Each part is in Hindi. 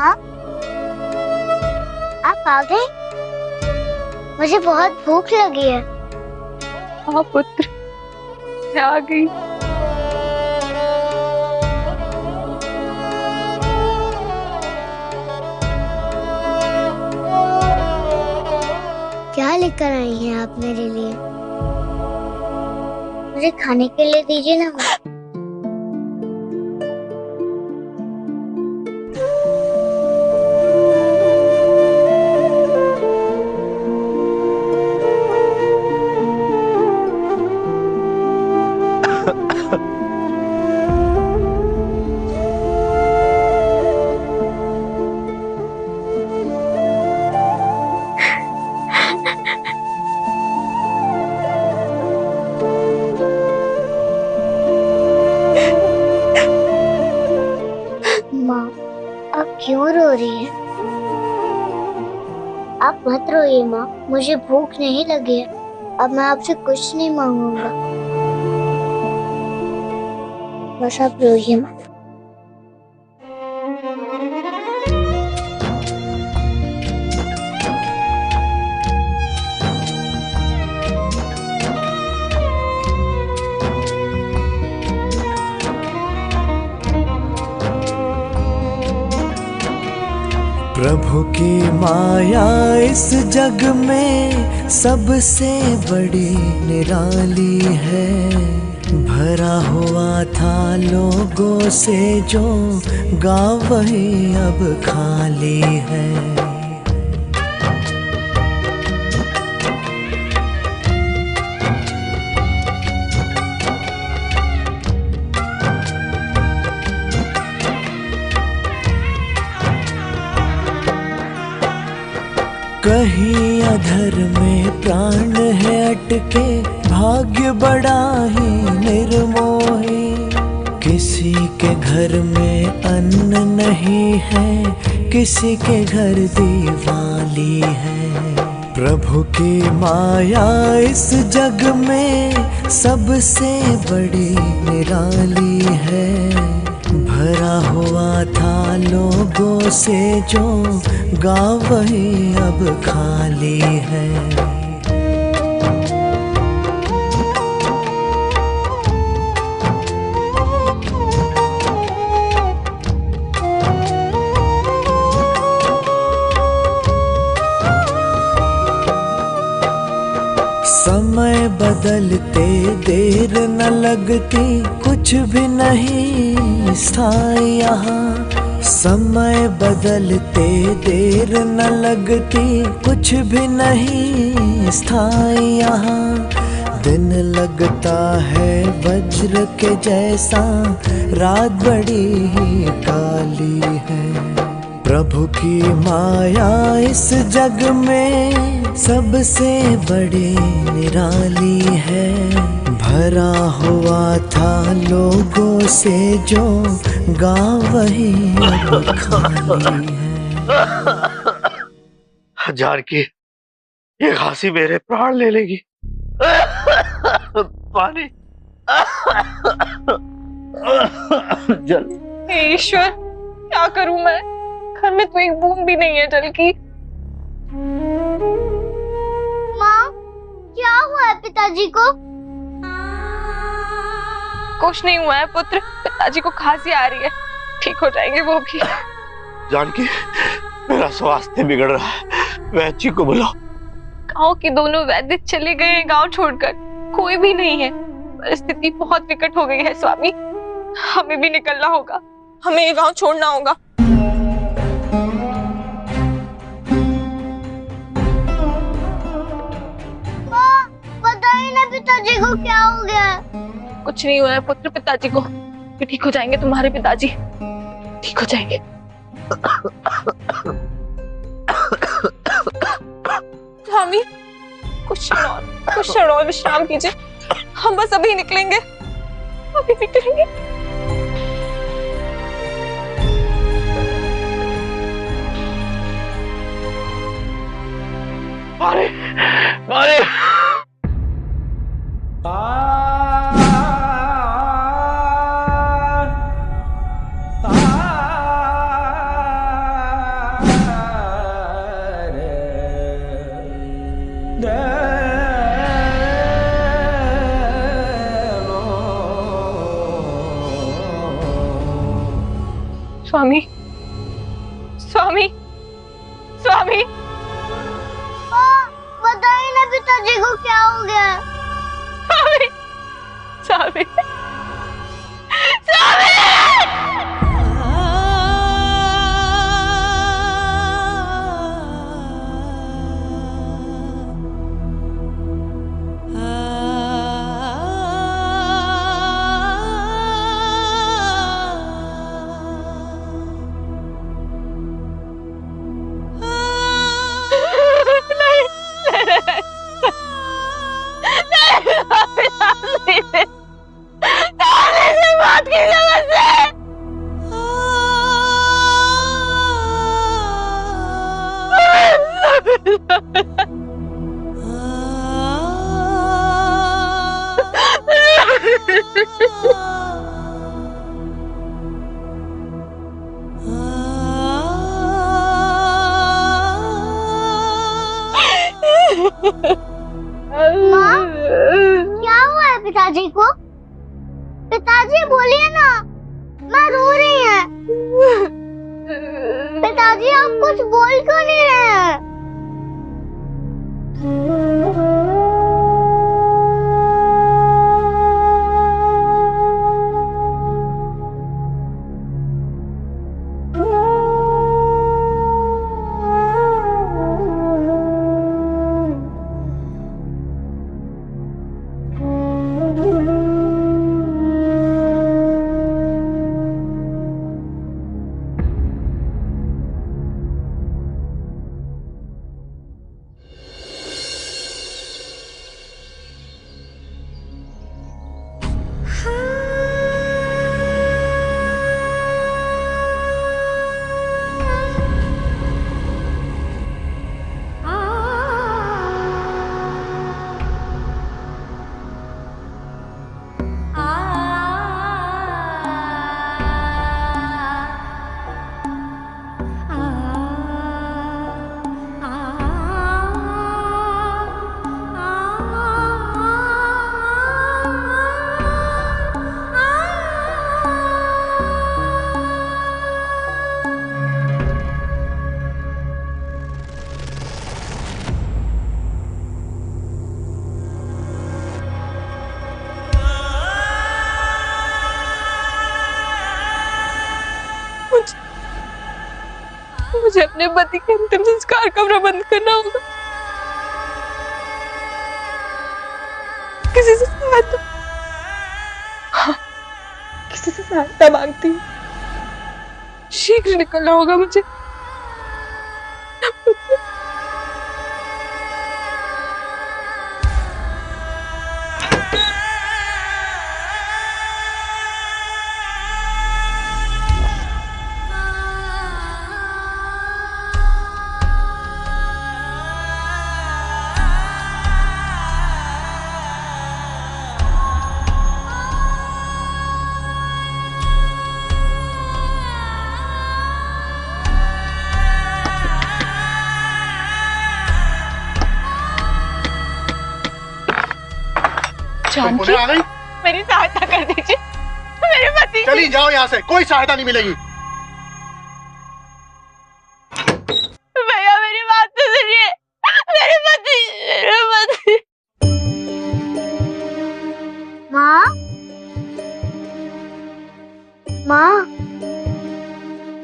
माँ, आप आ गए? मुझे बहुत भूख लगी है। हाँ पुत्र, मैं आ गई। क्या लेकर आई हैं आप मेरे लिए? मुझे खाने के लिए दीजिए ना माँ। माँ, आप क्यों रो रही हैं? आप मत रोइए माँ, मुझे भूख नहीं लगी है। अब मैं आपसे कुछ नहीं मांगूंगा। बस आप रोइए माँ। प्रभु की माया इस जग में सबसे बड़ी निराली है। भरा हुआ था लोगों से जो गाँव वही अब खाली है। कहीं अधर में प्राण है अटके, भाग्य बड़ा ही निर्मोही। किसी के घर में अन्न नहीं है, किसी के घर दिवाली है। प्रभु की माया इस जग में सबसे बड़ी निराली है। भरा हुआ था लोगों से जो गाँव वही अब खाली है। समय बदलते देर न लगती, कुछ भी नहीं स्थायी यहाँ। समय बदलते देर न लगती, कुछ भी नहीं स्थायी यहाँ। दिन लगता है वज्र के जैसा, रात बड़ी ही काली है। प्रभु की माया इस जग में सबसे बड़ी निराली है। भरा हुआ था लोगों से जो गाँव वही अब खाली है। जानकी, ये खांसी मेरे प्राण ले लेगी। पानी। जल। हे ईश्वर, क्या करूं मैं? घर में तो एक बूंद भी नहीं है जल की। माँ, क्या हुआ है पिताजी को? कुछ नहीं हुआ है पुत्र, पिताजी को खांसी आ रही है, ठीक हो जाएंगे वो भी। जानकी, मेरा स्वास्थ्य बिगड़ रहा है, वैद्य को बुलाओ। गांव के दोनों वैद्य चले गए हैं गांव छोड़कर, कोई भी नहीं है। परिस्थिति बहुत विकट हो गई है स्वामी, हमें भी निकलना होगा, हमें ये गांव छोड़ना होगा। माँ, बताइए ना पिताजी को क्या हो गया? कुछ नहीं हुआ है पुत्र, पिताजी को ठीक हो जाएंगे, तुम्हारे पिताजी ठीक हो जाएंगे। स्वामी, कुछ क्षण और विश्राम कीजिए, हम बस अभी निकलेंगे, अभी निकलेंगे। मारे, मारे। स्वामी, स्वामी, स्वामी, बताइए ना पिताजी को क्या हो गया। स्वामी, स्वामी, स्वामी। बात की माँ, क्या हुआ है पिताजी को? पिताजी बोलिए ना, माँ रो रही है। पिताजी आप कुछ बोल क्यों नहीं रहे हैं? मुझे अपने पति के अंतिम संस्कार का प्रबंध करना होगा। किसी से सहायता, हाँ, किसी से सहायता मांगती हूँ। शीघ्र निकलना होगा मुझे। पुनः आ गई? मेरी सहायता कर दीजिए, मेरे पति। चली जाओ यहाँ से, कोई सहायता नहीं मिलेगी। भैया मेरी बात तो सुनिए, मेरे पति, मेरे पति। माँ, माँ,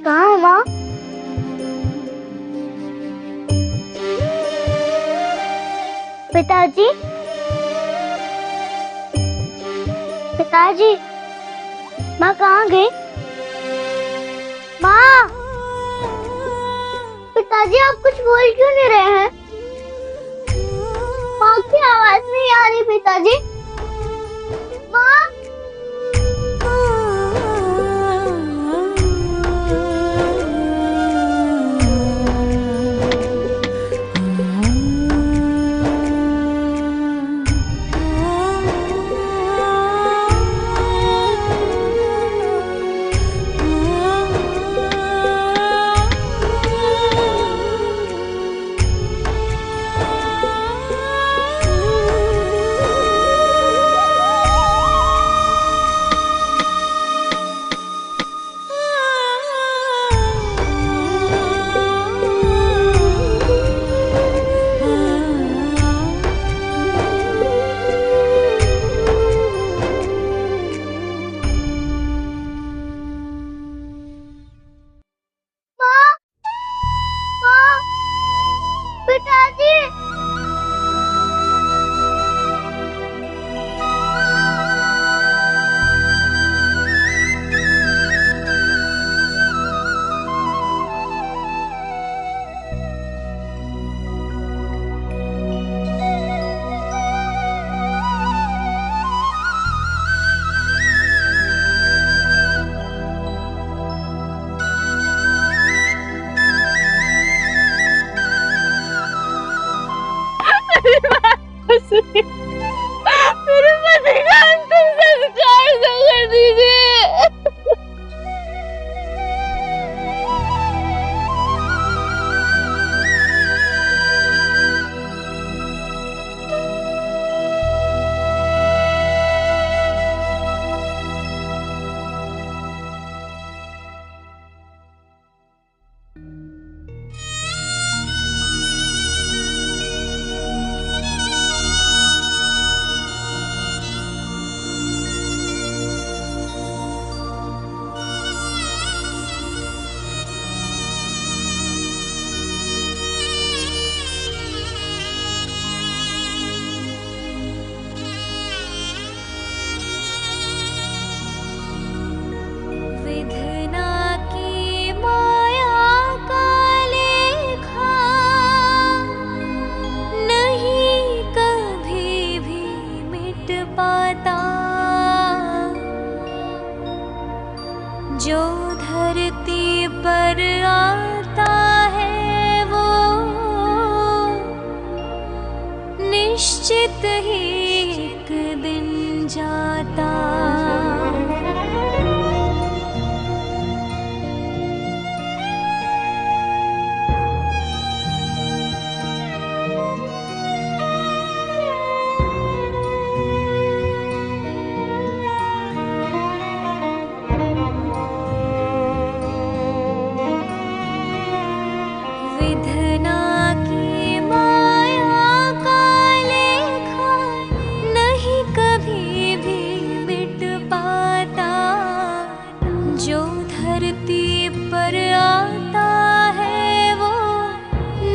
कहाँ है माँ? पिताजी, पिताजी, माँ कहाँ गई? माँ, पिताजी आप कुछ बोल क्यों नहीं रहे हैं? माँ की आवाज नहीं आ रही पिताजी। माँ, मेरे पति का अंतिम संस्कार तो कर दीजिए। जो धरती पर आता है वो निश्चित ही एक दिन जाता।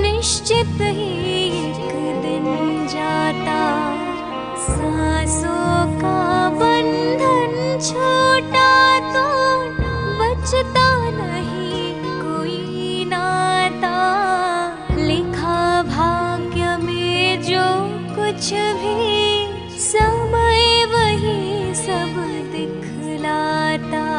निश्चित ही एक दिन जाता। सांसों का बंधन छूटा तो बचता नहीं कोई नाता। लिखा भाग्य में जो कुछ भी समय वही सब दिखलाता।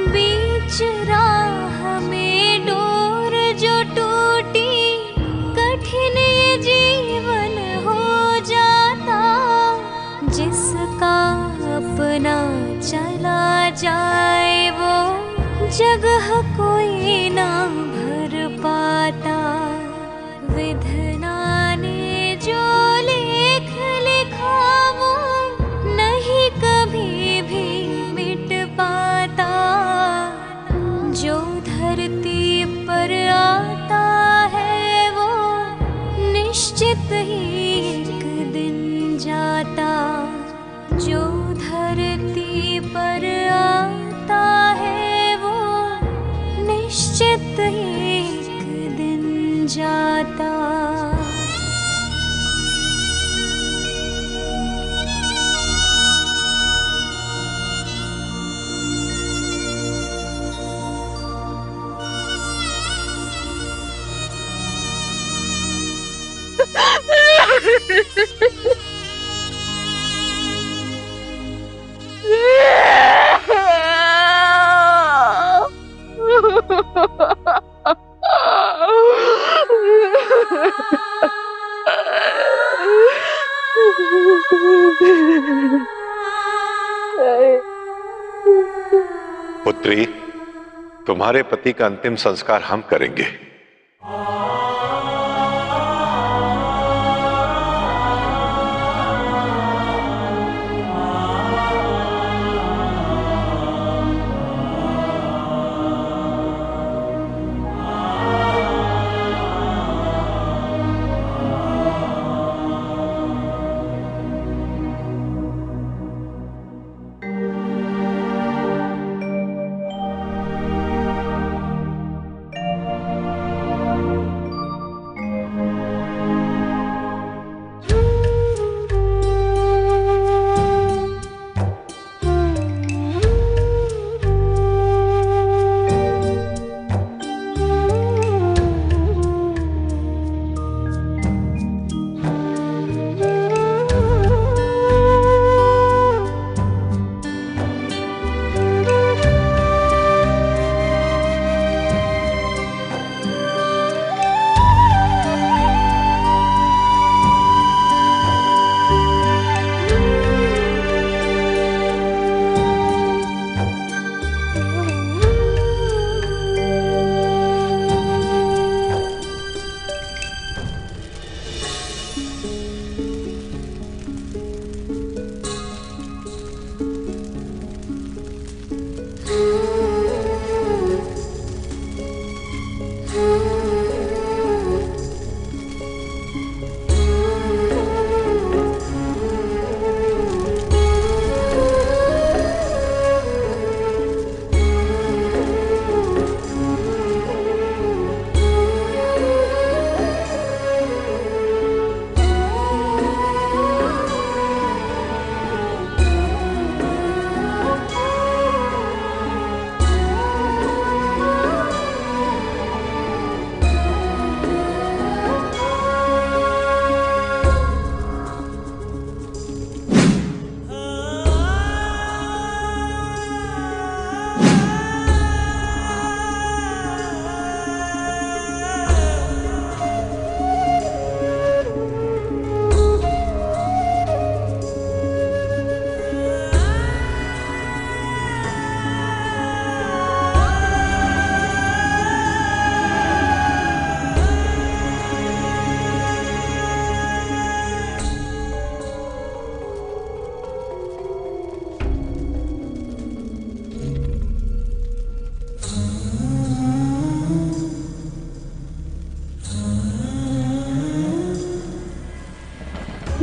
बीच राह में डोर जो टूटी कठिन ये जीवन हो जाता। जिसका अपना चला जाए वो जगह कोई ना भर पाता। विधना ने जो लेख लिखा वो नहीं कभी भी मिट पाता। जो धरती पर आता है वो निश्चित ही एक दिन जाता। जो धरती पर आता है वो निश्चित ही एक दिन जाता। पुत्री, तुम्हारे पति का अंतिम संस्कार हम करेंगे।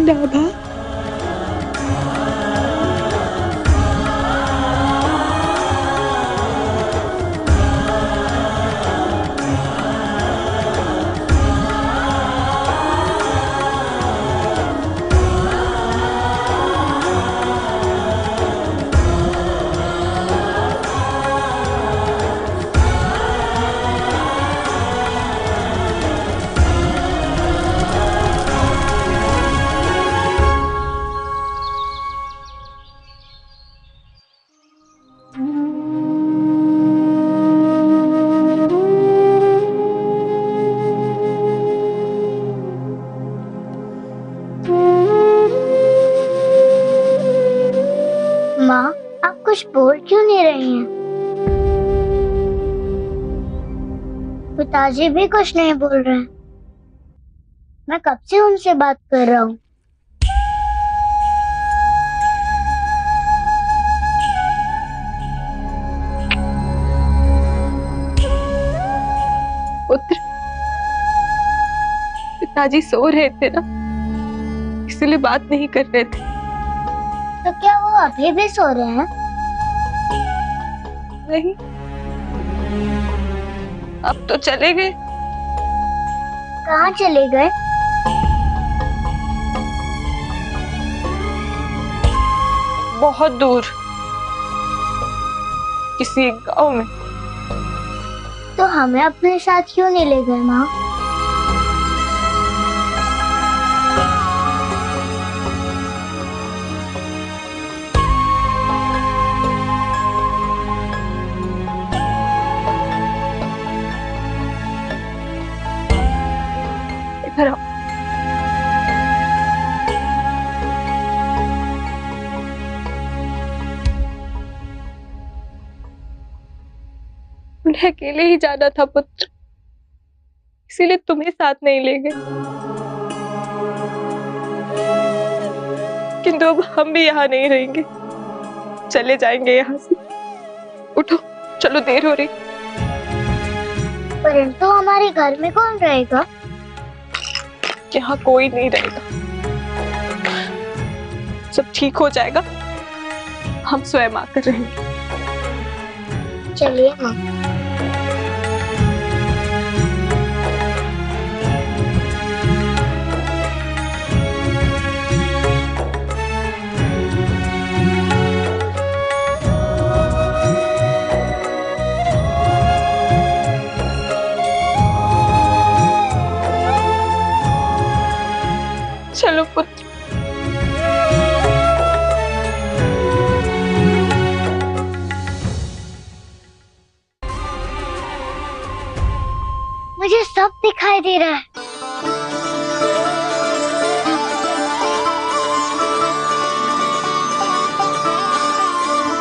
नाभा, माँ, आप कुछ बोल क्यों नहीं रही हैं? पिताजी भी कुछ नहीं बोल रहे हैं। मैं कब से उनसे बात कर रहा हूँ। पुत्र, पिताजी सो रहे थे ना, इसलिए बात नहीं कर रहे थे। तो क्या वो अभी भी सो रहे हैं? नहीं, अब तो चले गए। कहाँ चले गए? बहुत दूर, किसी एक गांव में। तो हमें अपने साथ क्यों नहीं ले गए माँ? इधर आओ। उन्हें अकेले ही जाना था पुत्र, इसीलिए तुम्हें साथ नहीं ले गए। किंतु अब हम भी यहाँ नहीं रहेंगे, चले जाएंगे यहाँ से। उठो, चलो, देर हो रही। परंतु हमारे घर में कौन रहेगा? यहाँ कोई नहीं रहेगा, सब ठीक हो जाएगा। हम स्वयं आकर रहेंगे। चलिए माँ। चलो पुत्र। मुझे सब दिखाई दे रहा है।